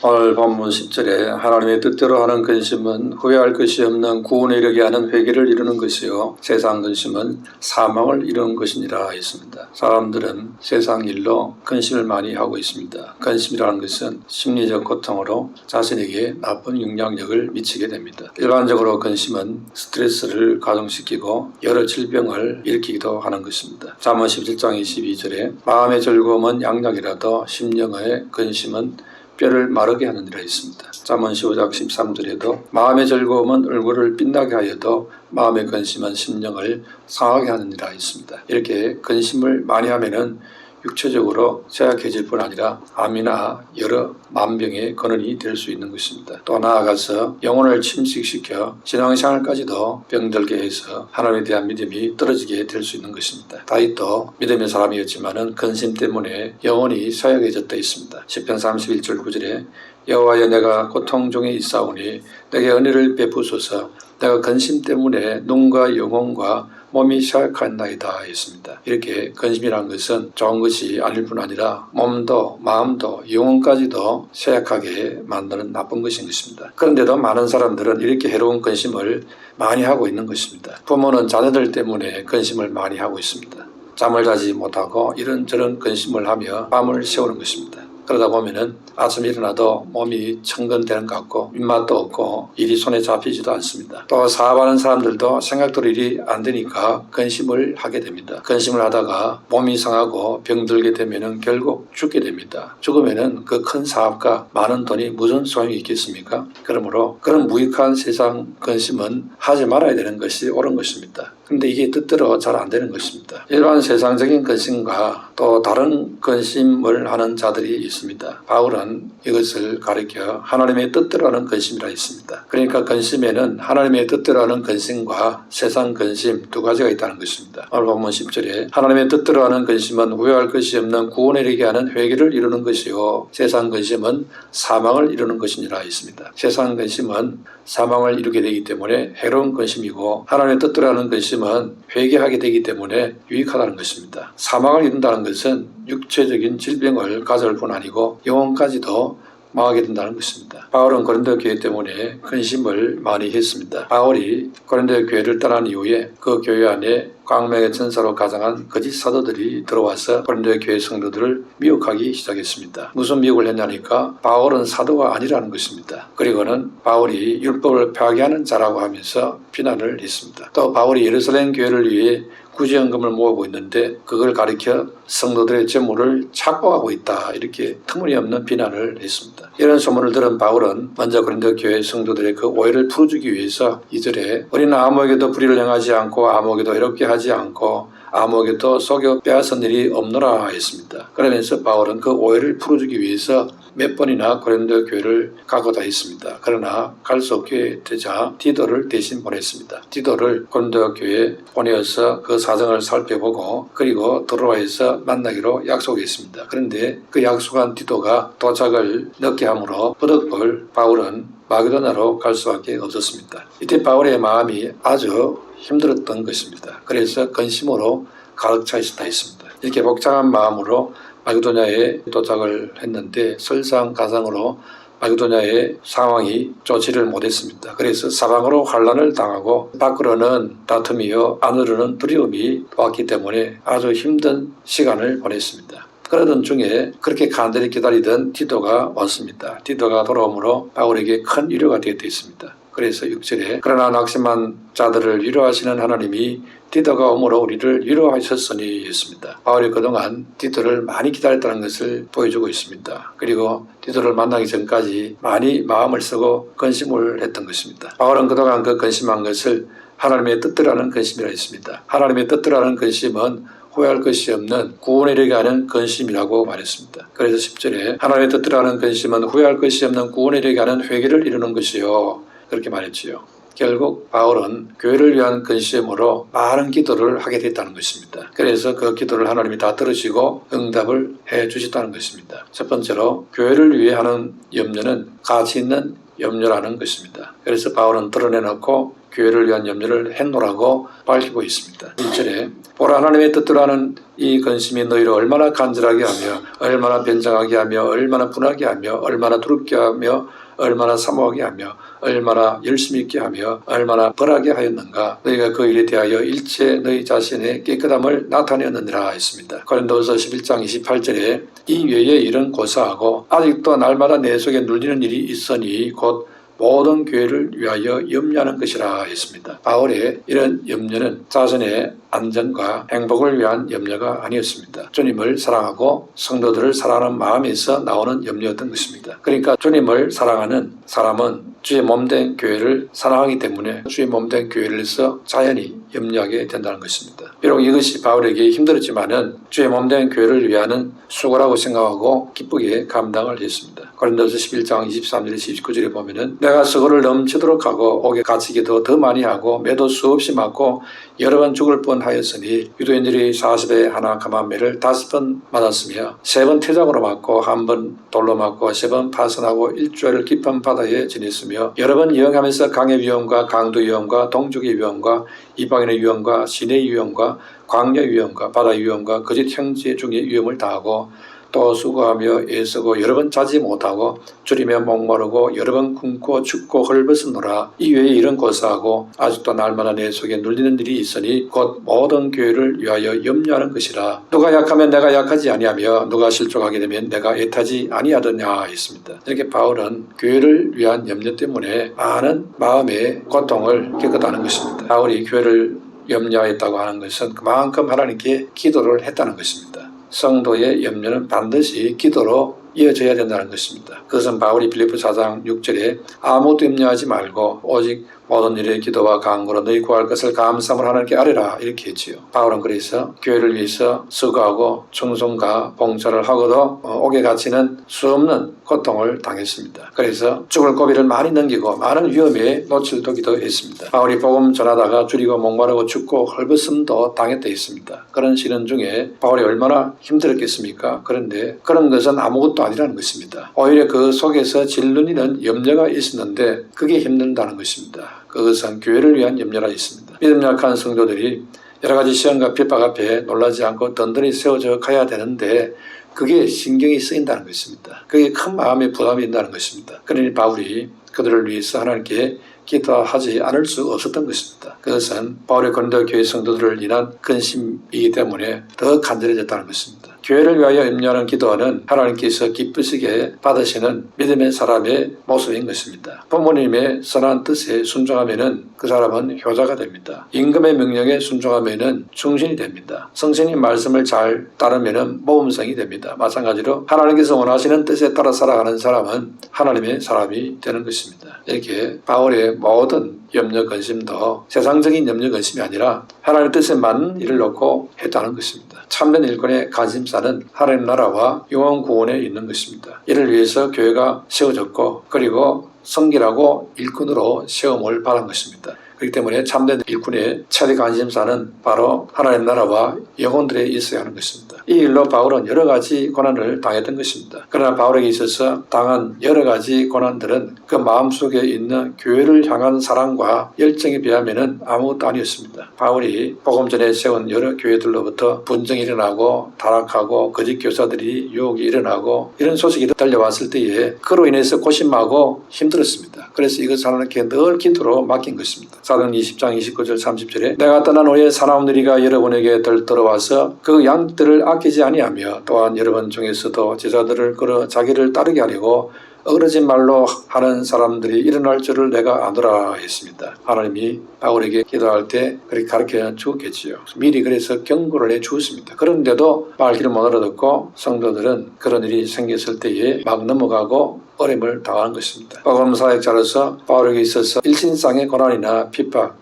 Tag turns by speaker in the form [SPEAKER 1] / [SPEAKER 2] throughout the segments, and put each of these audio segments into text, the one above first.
[SPEAKER 1] 오늘 본문 10절에 하나님의 뜻대로 하는 근심은 후회할 것이 없는 구원에 이르게 하는 회개를 이루는 것이요 세상 근심은 사망을 이루는 것이니라 했습니다. 사람들은 세상 일로 근심을 많이 하고 있습니다. 근심이라는 것은 심리적 고통으로 자신에게 나쁜 영향력을 미치게 됩니다. 일반적으로 근심은 스트레스를 가중시키고 여러 질병을 일으키기도 하는 것입니다. 잠언 17장 22절에 마음의 즐거움은 양약이라도 심령의 근심은 뼈를 마르게 하느니라 했습니다. 잠언 15장 13절에도 마음의 즐거움은 얼굴을 빛나게 하여도 마음의 근심은 심령을 상하게 하느니라 했습니다. 이렇게 근심을 많이 하면은 육체적으로 쇠약해질 뿐 아니라 암이나 여러 만병의 근원이 될 수 있는 것입니다. 또 나아가서 영혼을 침식시켜 신앙생활까지도 병들게 해서 하나님에 대한 믿음이 떨어지게 될 수 있는 것입니다. 다윗도 믿음의 사람이었지만은 근심 때문에 영혼이 쇠약해졌다 있습니다. 시편 31절 9절에 여호와여 내가 고통 중에 있사오니 내게 은혜를 베푸소서 내가 근심 때문에 눈과 영혼과 몸이 쇠약하나이다 했습니다. 이렇게 근심이라는 것은 좋은 것이 아닐 뿐 아니라 몸도 마음도 영혼까지도 쇠약하게 만드는 나쁜 것인 것입니다. 그런데도 많은 사람들은 이렇게 해로운 근심을 많이 하고 있는 것입니다. 부모는 자녀들 때문에 근심을 많이 하고 있습니다. 잠을 자지 못하고 이런저런 근심을 하며 밤을 새우는 것입니다. 그러다 보면은 아침에 일어나도 몸이 청근되는 것 같고 입맛도 없고 일이 손에 잡히지도 않습니다. 또 사업하는 사람들도 생각대로 일이 안 되니까 근심을 하게 됩니다. 근심을 하다가 몸이 상하고 병들게 되면은 결국 죽게 됩니다. 죽으면은 그 큰 사업과 많은 돈이 무슨 소용이 있겠습니까? 그러므로 그런 무익한 세상 근심은 하지 말아야 되는 것이 옳은 것입니다. 그런데 이게 뜻대로 잘 안 되는 것입니다. 일반 세상적인 근심과 또 다른 근심을 하는 자들이 있습니다. 바울은 이것을 가리켜 하나님의 뜻대로 하는 근심이라 했습니다. 그러니까 근심에는 하나님의 뜻대로 하는 근심과 세상 근심 두 가지가 있다는 것입니다. 오늘 본문 10절에 하나님의 뜻대로 하는 근심은 후회할 것이 없는 구원에 이르게 하는 회개를 이루는 것이요 세상 근심은 사망을 이루는 것이니라 했습니다. 세상 근심은 사망을 이루게 되기 때문에 해로운 근심이고 하나님의 뜻대로 하는 근심은 회개하게 되기 때문에 유익하다는 것입니다. 사망을 이룬다는 것은 육체적인 질병을 가져올 뿐 아니고 영혼까지도 망하게 된다는 것입니다. 바울은 고린도 교회 때문에 근심을 많이 했습니다. 바울이 고린도 교회를 떠난 이후에 그 교회 안에 광명의 전사로 가장한 거짓 사도들이 들어와서 고린도 교회 성도들을 미혹하기 시작했습니다. 무슨 미혹을 했냐니까 바울은 사도가 아니라는 것입니다. 그리고는 바울이 율법을 파괴하는 자라고 하면서 비난을 했습니다. 또 바울이 예루살렘 교회를 위해 구제연금을 모으고 있는데 그걸 가리켜 성도들의 재물을 착보하고 있다 이렇게 터무니없는 비난을 했습니다. 이런 소문을 들은 바울은 먼저 고린도 교회 성도들의 그 오해를 풀어주기 위해서 2절에 우리는 아무에게도 불의를 행하지 않고 아무에게도 해롭게 하지 않고 아무에게도 속여 빼앗은 일이 없노라 했습니다. 그러면서 바울은 그 오해를 풀어주기 위해서 몇 번이나 고린도 교회를 가고다 했습니다. 그러나 갈 수 없게 되자 디도를 대신 보냈습니다. 디도를 고린도 교회에 보내어서 그 사정을 살펴보고 그리고 들어와서 만나기로 약속했습니다. 그런데 그 약속한 디도가 도착을 늦게 함으로 버덕벌 바울은 마게도나로 갈 수밖에 없었습니다. 이때 바울의 마음이 아주 힘들었던 것입니다. 그래서 근심으로 가득 차 있었다 했습니다. 이렇게 복잡한 마음으로 마게도냐에 도착을 했는데 설상가상으로 마게도냐의 상황이 좋지를 못했습니다. 그래서 사방으로 환란을 당하고 밖으로는 다툼이요 안으로는 두려움이 왔기 때문에 아주 힘든 시간을 보냈습니다. 그러던 중에 그렇게 간절히 기다리던 디도가 왔습니다. 디도가 돌아오므로 바울에게 큰 위로가 되어 있습니다. 그래서 6절에 그러나 낙심한 자들을 위로하시는 하나님이 디도가 오므로 우리를 위로하셨으니 했습니다. 바울이 그동안 디도를 많이 기다렸다는 것을 보여주고 있습니다. 그리고 디도를 만나기 전까지 많이 마음을 쓰고 근심을 했던 것입니다. 바울은 그동안 그 근심한 것을 하나님의 뜻대로 하는 근심이라 했습니다. 하나님의 뜻대로 하는 근심은 후회할 것이 없는 구원에 이르게 하는 근심이라고 말했습니다. 그래서 10절에 하나님의 뜻대로 하는 근심은 후회할 것이 없는 구원에 이르게 하는 회개를 이루는 것이요 그렇게 말했지요. 결국 바울은 교회를 위한 근심으로 많은 기도를 하게 됐다는 것입니다. 그래서 그 기도를 하나님이 다 들으시고 응답을 해 주셨다는 것입니다. 첫 번째로 교회를 위해 하는 염려는 가치 있는 염려라는 것입니다. 그래서 바울은 드러내놓고 교회를 위한 염려를 했노라고 밝히고 있습니다. 1절에 보라 하나님의 뜻대로 하는 이 근심이 너희를 얼마나 간절하게 하며 얼마나 변장하게 하며 얼마나 분하게 하며 얼마나 두렵게 하며 얼마나 사모하게 하며 얼마나 열심히 있게 하며 얼마나 벌하게 하였는가. 너희가 그 일에 대하여 일체 너희 자신의 깨끗함을 나타내었느니라 했습니다. 고린도서 11장 28절에 이 외에 일은 고사하고 아직도 날마다 내 속에 눌리는 일이 있으니 곧 모든 교회를 위하여 염려하는 것이라 했습니다. 바울의 이런 염려는 자신의 안전과 행복을 위한 염려가 아니었습니다. 주님을 사랑하고 성도들을 사랑하는 마음에서 나오는 염려였던 것입니다. 그러니까 주님을 사랑하는 사람은 주의 몸된 교회를 사랑하기 때문에 주의 몸된 교회를 위해서 자연히 염려하게 된다는 것입니다. 비록 이것이 바울에게 힘들었지만은 주의 몸된 교회를 위하는 수고라고 생각하고 기쁘게 감당을 했습니다. 고린도서 11장 23절에서 29절에 보면은 내가 수고를 넘치도록 하고 옥에 갇히기도 더 많이 하고 매도 수없이 맞고 여러 번 죽을 뻔하였으니 유대인들이 40에 하나 감한매를 5번 맞았으며 3번 태작으로 맞고 1번 돌로 맞고 3번 파선하고 일주일을 깊은 바다에 지냈으며 여러 번 여행하면서 강의 위험과 강도 위험과 동족의 위험과 이방인의 위험과 시내의 위험과 광야 위험과 바다 위험과 거짓 형제 중의 위험을 다하고 또 수고하며 애쓰고 여러 번 자지 못하고 줄이며 목마르고 여러 번 굶고 춥고 헐벗으노라. 이외에 이런 고사하고 아직도 날마다 내 속에 눌리는 일이 있으니 곧 모든 교회를 위하여 염려하는 것이라. 누가 약하면 내가 약하지 아니하며 누가 실족하게 되면 내가 애타지 아니하더냐 했습니다. 이렇게 바울은 교회를 위한 염려 때문에 많은 마음의 고통을 겪었다는 것입니다. 바울이 교회를 염려했다고 하는 것은 그만큼 하나님께 기도를 했다는 것입니다. 성도의 염려는 반드시 기도로 이어져야 된다는 것입니다. 그것은 바울이 빌립보 4장 6절에 아무것도 염려하지 말고 오직 모든 일에 기도와 간구로 너희 구할 것을 감사함으로 하나님께 아뢰라 이렇게 했지요. 바울은 그래서 교회를 위해서 수고하고 충성과 봉사를 하고도 옥에 갇히는 수없는 고통을 당했습니다. 그래서 죽을 고비를 많이 넘기고 많은 위험에 노출되기도 했습니다. 바울이 복음 전하다가 줄이고 목마르고 춥고 헐벗음도 당했다 했습니다. 그런 시련 중에 바울이 얼마나 힘들었겠습니까? 그런데 그런 것은 아무것도 아니라는 것입니다. 오히려 그 속에서 질문이는 염려가 있었는데 그게 힘든다는 것입니다. 그것은 교회를 위한 염려라 있습니다. 믿음 약한 성도들이 여러 가지 시험과 핍박 앞에 놀라지 않고 든든히 세워져 가야 되는데 그게 신경이 쓰인다는 것입니다. 그게 큰 마음의 부담이 있다는 것입니다. 그러니 바울이 그들을 위해서 하나님께 기도하지 않을 수 없었던 것입니다. 그것은 바울의 고린도 교회 성도들을 인한 근심이기 때문에 더 간절해졌다는 것입니다. 교회를 위하여 염려하는 기도는 하나님께서 기쁘시게 받으시는 믿음의 사람의 모습인 것입니다. 부모님의 선한 뜻에 순종하면 그 사람은 효자가 됩니다. 임금의 명령에 순종하면 충신이 됩니다. 성신의 말씀을 잘 따르면 모범성이 됩니다. 마찬가지로 하나님께서 원하시는 뜻에 따라 살아가는 사람은 하나님의 사람이 되는 것입니다. 이렇게 바울의 모든 염려 근심도 세상적인 염려 근심이 아니라 하나님의 뜻에 맞는 일을 놓고 했다는 것입니다. 참된 일꾼의 관심사는 하나님 나라와 영원 구원에 있는 것입니다. 이를 위해서 교회가 세워졌고 그리고 성결하고 일꾼으로 세움을 받은 것입니다. 그렇기 때문에 참된 일꾼의 최대 관심사는 바로 하나님 나라와 영혼들에 있어야 하는 것입니다. 이 일로 바울은 여러 가지 고난을 당했던 것입니다. 그러나 바울에게 있어서 당한 여러 가지 고난들은 그 마음속에 있는 교회를 향한 사랑과 열정에 비하면 아무것도 아니었습니다. 바울이 복음 전에 세운 여러 교회들로부터 분쟁이 일어나고 타락하고 거짓 교사들이 유혹이 일어나고 이런 소식이 들려왔을 때에 그로 인해서 고심하고 힘들었습니다. 그래서 이것을 하나님께 늘 기도로 맡긴 것입니다. 사도행 20장 29절 30절에 내가 떠난 후에 사나운들이가 여러분에게 들어와서 그 양들을 아끼지 아니하며 또한 여러분 중에서도 제자들을 끌어 자기를 따르게 하려고 어그러진 말로 하는 사람들이 일어날 줄을 내가 아노라 했습니다. 하나님이 바울에게 기도할 때 그렇게 가르쳐 주었겠지요. 미리 그래서 경고를 해 주었습니다. 그런데도 말귀를 못 알아듣고 성도들은 그런 일이 생겼을 때에 막 넘어가고 어려움을 당하는 것입니다. 복음 사역자로서 바울에게 있어서 일신상의 고난이나 핍박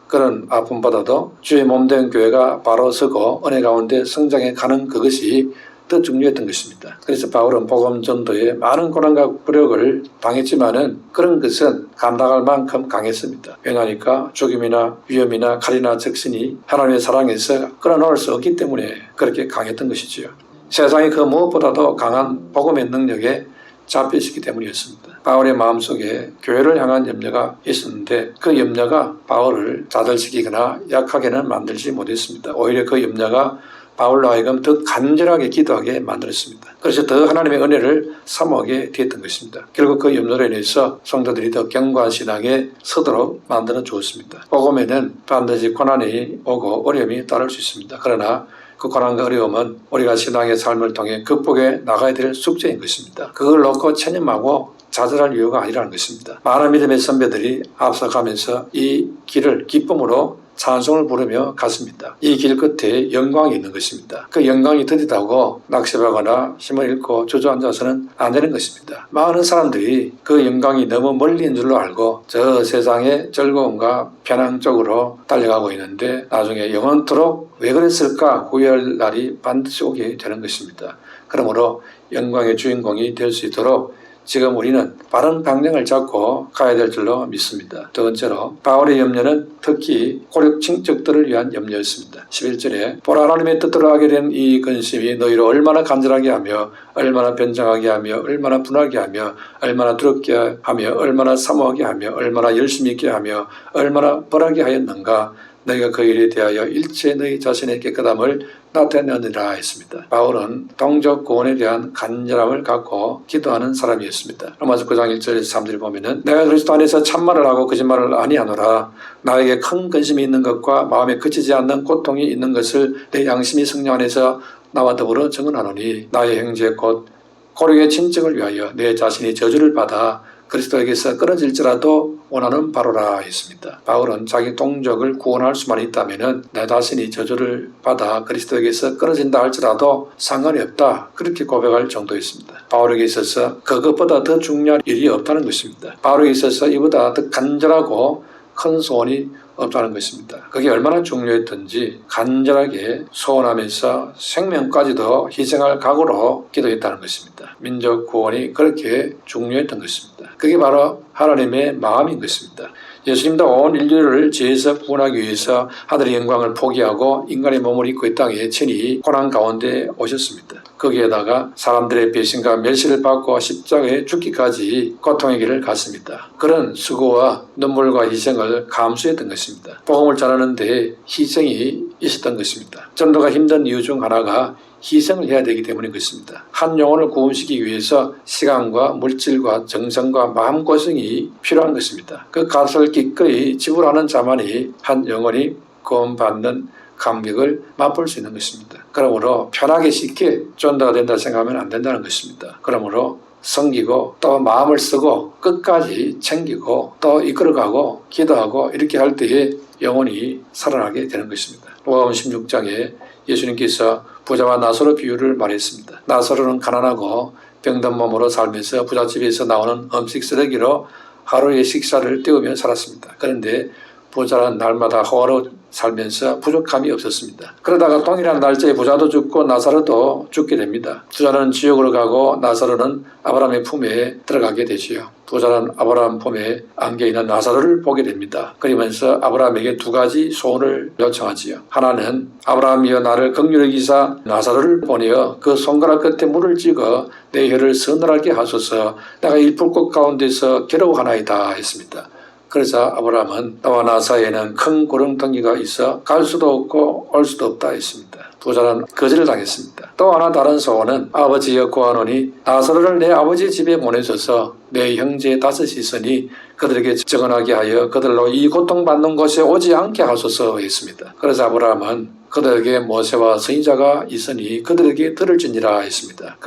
[SPEAKER 1] 그런 아픔보다도 주의 몸된 교회가 바로 서고 은혜 가운데 성장해 가는 그것이 더 중요했던 것입니다. 그래서 바울은 복음 전도에 많은 고난과 굴욕을 당했지만은 그런 것은 감당할 만큼 강했습니다. 왜냐하니까 죽임이나 위험이나 칼이나 적신이 하나님의 사랑에서 끌어놓을 수 없기 때문에 그렇게 강했던 것이지요. 세상이 그 무엇보다도 강한 복음의 능력에 잡혀있기 때문이었습니다. 바울의 마음속에 교회를 향한 염려가 있었는데 그 염려가 바울을 자들시키거나 약하게는 만들지 못했습니다. 오히려 그 염려가 바울로 하여금 더 간절하게 기도하게 만들었습니다. 그래서 더 하나님의 은혜를 사모하게 되었던 것입니다. 결국 그 염려로 인해서 성도들이 더 견고한 신앙에 서도록 만들어 주었습니다. 복음에는 반드시 고난이 오고 어려움이 따를 수 있습니다. 그러나 그 고난과 어려움은 우리가 신앙의 삶을 통해 극복해 나가야 될 숙제인 것입니다. 그걸 놓고 체념하고 좌절할 이유가 아니라는 것입니다. 많은 믿음의 선배들이 앞서가면서 이 길을 기쁨으로 찬송을 부르며 갔습니다. 이 길 끝에 영광이 있는 것입니다. 그 영광이 드디다고 낙심하거나 힘을 잃고 주저앉아서는 안 되는 것입니다. 많은 사람들이 그 영광이 너무 멀리 있는 줄로 알고 저 세상의 즐거움과 편향 쪽으로 달려가고 있는데 나중에 영원토록 왜 그랬을까 후회할 날이 반드시 오게 되는 것입니다. 그러므로 영광의 주인공이 될 수 있도록 지금 우리는 바른 방향을 잡고 가야 될 줄로 믿습니다. 두 번째로 바울의 염려는 특히 고력 친척들을 위한 염려였습니다. 11절에 보라 하나님의 뜻대로 하게 된 이 근심이 너희를 얼마나 간절하게 하며 얼마나 변장하게 하며 얼마나 분하게 하며 얼마나 두렵게 하며 얼마나 사모하게 하며 얼마나 열심히 있게 하며 얼마나 벌하게 하였는가. 너희가 그 일에 대하여 일체 너희 자신의 깨끗함을 나타내느니라 했습니다. 바울은 동족 구원에 대한 간절함을 갖고 기도하는 사람이었습니다. 로마서 9장 1절에서 3절을 보면은 내가 그리스도 안에서 참말을 하고 거짓말을 아니하노라. 나에게 큰 근심이 있는 것과 마음에 그치지 않는 고통이 있는 것을 내 양심이 성령 안에서 나와 더불어 증언하노니 나의 형제 곧 고력의 친척을 위하여 내 자신이 저주를 받아 그리스도에게서 끊어질지라도 원하는 바로라 했습니다. 바울은 자기 동족을 구원할 수만 있다면 내 자신이 저주를 받아 그리스도에게서 끊어진다 할지라도 상관이 없다 그렇게 고백할 정도였습니다. 바울에게 있어서 그것보다 더 중요한 일이 없다는 것입니다. 바울에게 있어서 이보다 더 간절하고 큰 소원이 없다는 것입니다. 그게 얼마나 중요했던지 간절하게 소원하면서 생명까지도 희생할 각오로 기도했다는 것입니다. 민족 구원이 그렇게 중요했던 것입니다. 그게 바로 하나님의 마음인 것입니다. 예수님도 온 인류를 죄에서 구원하기 위해서 하늘의 영광을 포기하고 인간의 몸을 입고 이 땅에 친히 고난 가운데 오셨습니다. 거기에다가 사람들의 배신과 멸시를 받고 십자가에 죽기까지 고통의 길을 갔습니다. 그런 수고와 눈물과 희생을 감수했던 것입니다. 복음을 전하는데 희생이 있었던 것입니다. 전도가 힘든 이유 중 하나가 희생을 해야 되기 때문인 것입니다. 한 영혼을 구원시키기 위해서 시간과 물질과 정성과 마음고생이 필요한 것입니다. 그 값을 기꺼이 지불하는 자만이 한 영혼이 구원받는 감격을 맛볼 수 있는 것입니다. 그러므로 편하게 쉽게 전도가 된다 생각하면 안 된다는 것입니다. 그러므로 섬기고 또 마음을 쓰고 끝까지 챙기고 또 이끌어가고 기도하고 이렇게 할 때에 영혼이 살아나게 되는 것입니다. 로마복음 16장에 예수님께서 부자와 나사로 비유를 말했습니다. 나사로는 가난하고 병든 몸으로 살면서 부잣집에서 나오는 음식 쓰레기로 하루의 식사를 때우며 살았습니다. 그런데 부자는 날마다 호화로 살면서 부족함이 없었습니다. 그러다가 동일한 날짜에 부자도 죽고 나사로도 죽게 됩니다. 부자는 지옥으로 가고 나사로는 아브라함의 품에 들어가게 되지요. 부자는 아브라함 품에 안겨있는 나사로를 보게 됩니다. 그러면서 아브라함에게 두 가지 소원을 요청하지요. 하나는 아브라함이여 나를 긍휼히 여기사 나사로를 보내어 그 손가락 끝에 물을 찍어 내 혀를 서늘하게 하소서. 내가 이 불꽃 가운데서 괴로워하나이다 했습니다. 그래서 아브라함은 나와 나 사이에는 큰 구렁텅이가 있어 갈 수도 없고 올 수도 없다 했습니다. 부자는 거절을 당했습니다. 또 하나 다른 소원은 아버지여 구하노니 나사로를 내 아버지 집에 보내줘서 내 형제 다섯이 있으니 그들에게 증언하게 하여 그들로 이 고통받는 곳에 오지 않게 하소서 했습니다. 그래서 아브라함은 그들에게 모세와 선지자가 있으니 그들에게 들을지니라 했습니다.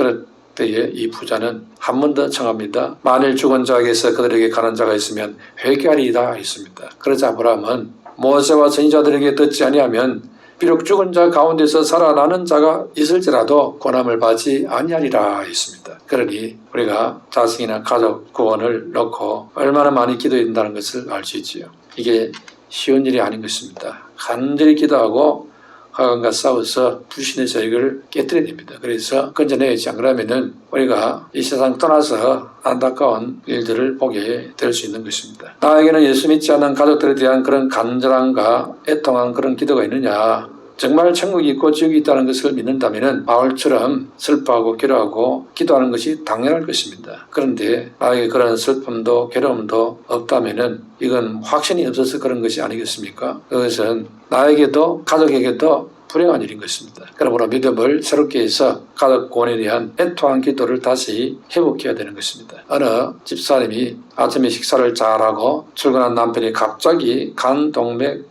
[SPEAKER 1] 때에 이 부자는 한 번 더 청합니다. 만일 죽은 자에게서 그들에게 가는 자가 있으면 회개하리이다 했습니다. 그러자 아브라함은 모세와 선지자들에게 듣지 아니하면 비록 죽은 자 가운데서 살아나는 자가 있을지라도 고난을 받지 아니하리라 했습니다. 그러니 우리가 자식이나 가족 구원을 놓고 얼마나 많이 기도해야 된다는 것을 알 수 있지요. 이게 쉬운 일이 아닌 것입니다. 간절히 기도하고 하간과 싸워서 불신의 세력을 깨뜨려야 됩니다. 그래서 건져내야지 안 그러면은 우리가 이 세상 떠나서 안타까운 일들을 보게 될 수 있는 것입니다. 나에게는 예수 믿지 않는 가족들에 대한 그런 간절함과 애통한 그런 기도가 있느냐? 정말 천국이 있고 지옥이 있다는 것을 믿는다면 바울처럼 슬퍼하고 괴로워하고 기도하는 것이 당연할 것입니다. 그런데 나에게 그런 슬픔도 괴로움도 없다면 이건 확신이 없어서 그런 것이 아니겠습니까? 그것은 나에게도 가족에게도 불행한 일인 것입니다. 그러므로 믿음을 새롭게 해서 가족 구원에 대한 애통한 기도를 다시 회복해야 되는 것입니다. 어느 집사님이 아침에 식사를 잘하고 출근한 남편이 갑자기 간동맥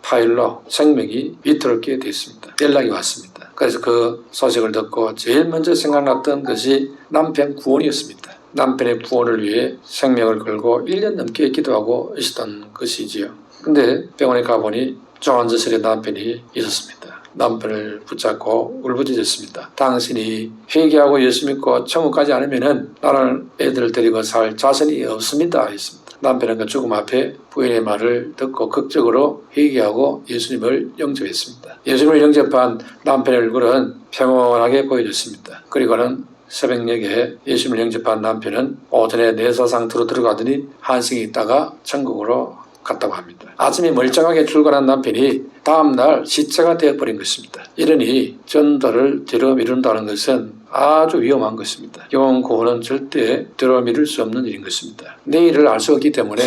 [SPEAKER 1] 파열로 생명이 위태롭게 됐습니다. 연락이 왔습니다. 그래서 그 소식을 듣고 제일 먼저 생각났던 것이 남편 구원이었습니다. 남편의 구원을 위해 생명을 걸고 1년 넘게 기도하고 있었던 것이지요. 근데 병원에 가보니 조안저슬에 남편이 있었습니다. 남편을 붙잡고 울부짖었습니다. 당신이 회개하고 예수 믿고 천국 가지 않으면 나는 애들을 데리고 살 자신이 없습니다. 했습니다. 남편은 그 죽음 앞에 부인의 말을 듣고 극적으로 회개하고 예수님을 영접했습니다. 예수님을 영접한 남편의 얼굴은 평온하게 보여졌습니다. 그리고는 새벽녘에 예수님을 영접한 남편은 오전에 내사 상태로 들어가더니 한승이 있다가 천국으로 갔다고 합니다. 아침에 멀쩡하게 출근한 남편이 다음날 시체가 되어버린 것입니다. 이러니 전도를 뒤로 미룬다는 것은 아주 위험한 것입니다. 영혼 구원은 절대 뒤로 미룰 수 없는 일인 것입니다. 내일을 알 수 없기 때문에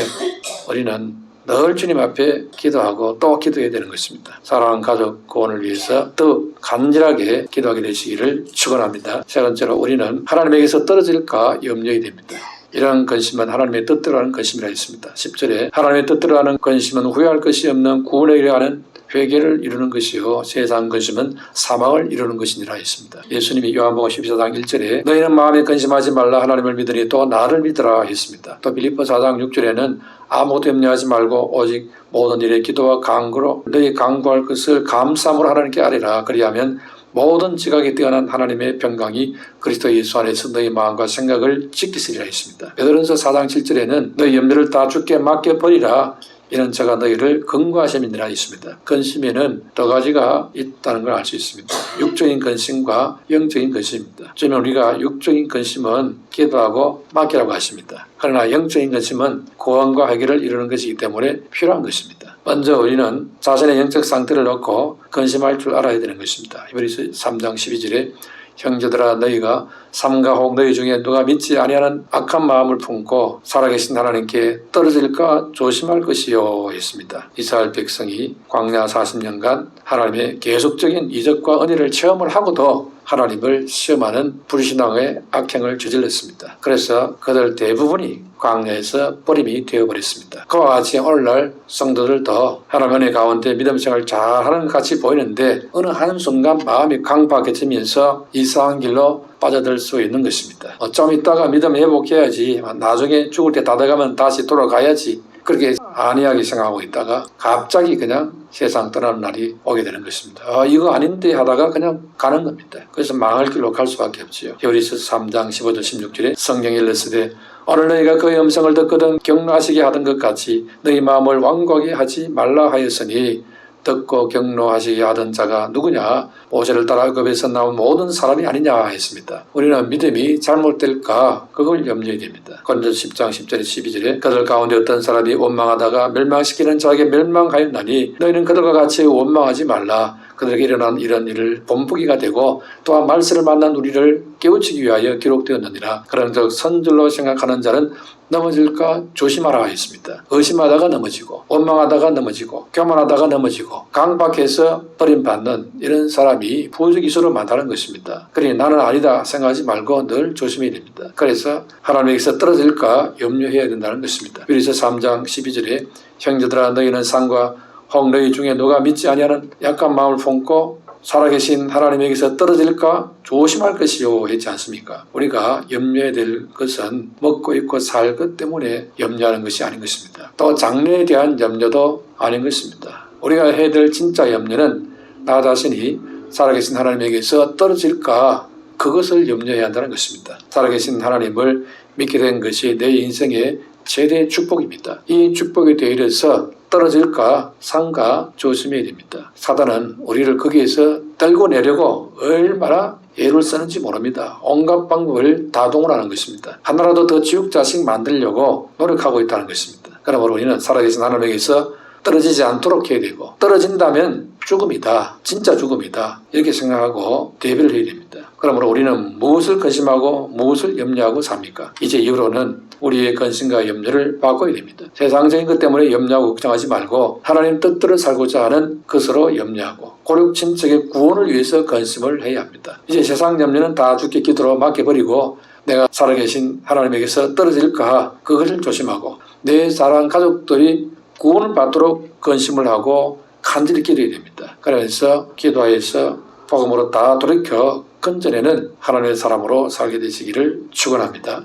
[SPEAKER 1] 우리는 늘 주님 앞에 기도하고 또 기도해야 되는 것입니다. 사랑하는 가족 구원을 위해서 더 간절하게 기도하게 되시기를 축원합니다. 세 번째로 우리는 하나님에게서 떨어질까 염려해야 됩니다. 이러한 근심은 하나님의 뜻대로 하는 근심이라 했습니다. 10절에 하나님의 뜻대로 하는 근심은 후회할 것이 없는 구원에 의하는 회개를 이루는 것이요 세상 근심은 사망을 이루는 것이니라 했습니다. 예수님이 요한복음 14장 1절에 너희는 마음에 근심하지 말라 하나님을 믿으니 또 나를 믿으라 했습니다. 또 빌립보 4장 6절에는 아무것도 염려하지 말고 오직 모든 일에 기도와 간구로 너희 간구할 것을 감사함으로 하나님께 아뢰라. 그리하면 모든 지각에 뛰어난 하나님의 평강이 그리스도 예수 안에서 너희 마음과 생각을 지키시리라 했습니다. 베드로전서 4장 7절에는 너희 염려를 다 주께 맡겨버리라. 이는 제가 너희를 근거하심이니라 했습니다. 근심에는 두 가지가 있다는 걸 알 수 있습니다. 육적인 근심과 영적인 근심입니다. 주님은 우리가 육적인 근심은 기도하고 맡기라고 하십니다. 그러나 영적인 근심은 구원과 해결을 이루는 것이기 때문에 필요한 것입니다. 먼저 우리는 자신의 영적 상태를 놓고 근심할 줄 알아야 되는 것입니다. 히브리서 3장 12절에 형제들아 너희가 삼가 혹 너희 중에 누가 믿지 아니하는 악한 마음을 품고 살아계신 하나님께 떨어질까 조심할 것이요 했습니다. 이스라엘 백성이 광야 40년간 하나님의 계속적인 이적과 은혜를 체험을 하고도 하나님을 시험하는 불신앙의 악행을 저질렀습니다. 그래서 그들 대부분이 광야에서 버림이 되어버렸습니다. 그와 같이 오늘날 성도들도 하나님의 가운데 믿음 생활을 잘하는 것 같이 보이는데 어느 한순간 마음이 강박해지면서 이상한 길로 빠져들 수 있는 것입니다. 좀 있다가 믿음 회복해야지, 나중에 죽을 때 다 돼가면 다시 돌아가야지, 그렇게 안이하게 생각하고 있다가 갑자기 그냥 세상 떠나는 날이 오게 되는 것입니다. 이거 아닌데 하다가 그냥 가는 겁니다. 그래서 망할 길로 갈 수밖에 없지요. 히브리서 3장 15절 16절에 성경에 일렀으되 오늘 너희가 그의 음성을 듣거든 경노하시게 하던 것 같이 너희 마음을 완고하게 하지 말라 하였으니 듣고 경노하시게 하던 자가 누구냐? 모세를 따라 애굽에서 나온 모든 사람이 아니냐 했습니다. 우리는 믿음이 잘못될까 그걸 염려해야 됩니다. 고린도서 10장 10절에 12절에 그들 가운데 어떤 사람이 원망하다가 멸망시키는 자에게 멸망하였나니 너희는 그들과 같이 원망하지 말라. 그들에게 일어난 이런 일을 본보기가 되고 또한 말세를 만난 우리를 깨우치기 위하여 기록되었느니라. 그런즉 선줄로 생각하는 자는 넘어질까 조심하라 했습니다. 의심하다가 넘어지고 원망하다가 넘어지고 교만하다가 넘어지고 강박해서 버림받는 이런 사람이 부득이수로 많다는 것입니다. 그러니 나는 아니다 생각하지 말고 늘 조심해야 됩니다. 그래서 하나님에게서 떨어질까 염려해야 된다는 것입니다. 히브리서 3장 12절에 형제들아 너희는 상과 혹 너희 중에 누가 믿지 아니하는 약한 마음을 품고 살아계신 하나님에게서 떨어질까 조심할 것이요 했지 않습니까? 우리가 염려해야 될 것은 먹고 입고 살 것 때문에 염려하는 것이 아닌 것입니다. 또 장래에 대한 염려도 아닌 것입니다. 우리가 해야 될 진짜 염려는 나 자신이 살아계신 하나님에게서 떨어질까 그것을 염려해야 한다는 것입니다. 살아계신 하나님을 믿게 된 것이 내 인생의 최대의 축복입니다. 이 축복에 대해서 떨어질까 상가 조심해야 됩니다. 사단은 우리를 거기에서 떨고 내려고 얼마나 애를 쓰는지 모릅니다. 온갖 방법을 다 동원하는 것입니다. 하나라도 더 지옥 자식 만들려고 노력하고 있다는 것입니다. 그러므로 우리는 살아계신 하나님에게서 떨어지지 않도록 해야 되고 떨어진다면 죽음이다. 진짜 죽음이다. 이렇게 생각하고 대비를 해야 됩니다. 그러므로 우리는 무엇을 근심하고 무엇을 염려하고 삽니까? 이제 이후로는 우리의 근심과 염려를 바꿔야 됩니다. 세상적인 것 때문에 염려하고 걱정하지 말고 하나님 뜻대로 살고자 하는 것으로 염려하고 고륙 친척의 구원을 위해서 근심을 해야 합니다. 이제 세상 염려는 다 주께 기도로 맡겨버리고 내가 살아계신 하나님에게서 떨어질까 그것을 조심하고 내 사랑하는 가족들이 구원을 받도록 근심을 하고 간절히 기도해야 됩니다. 그러면서 기도하여서 복음으로 다 돌이켜 근전에는 하나님의 사람으로 살게 되시기를 축원합니다.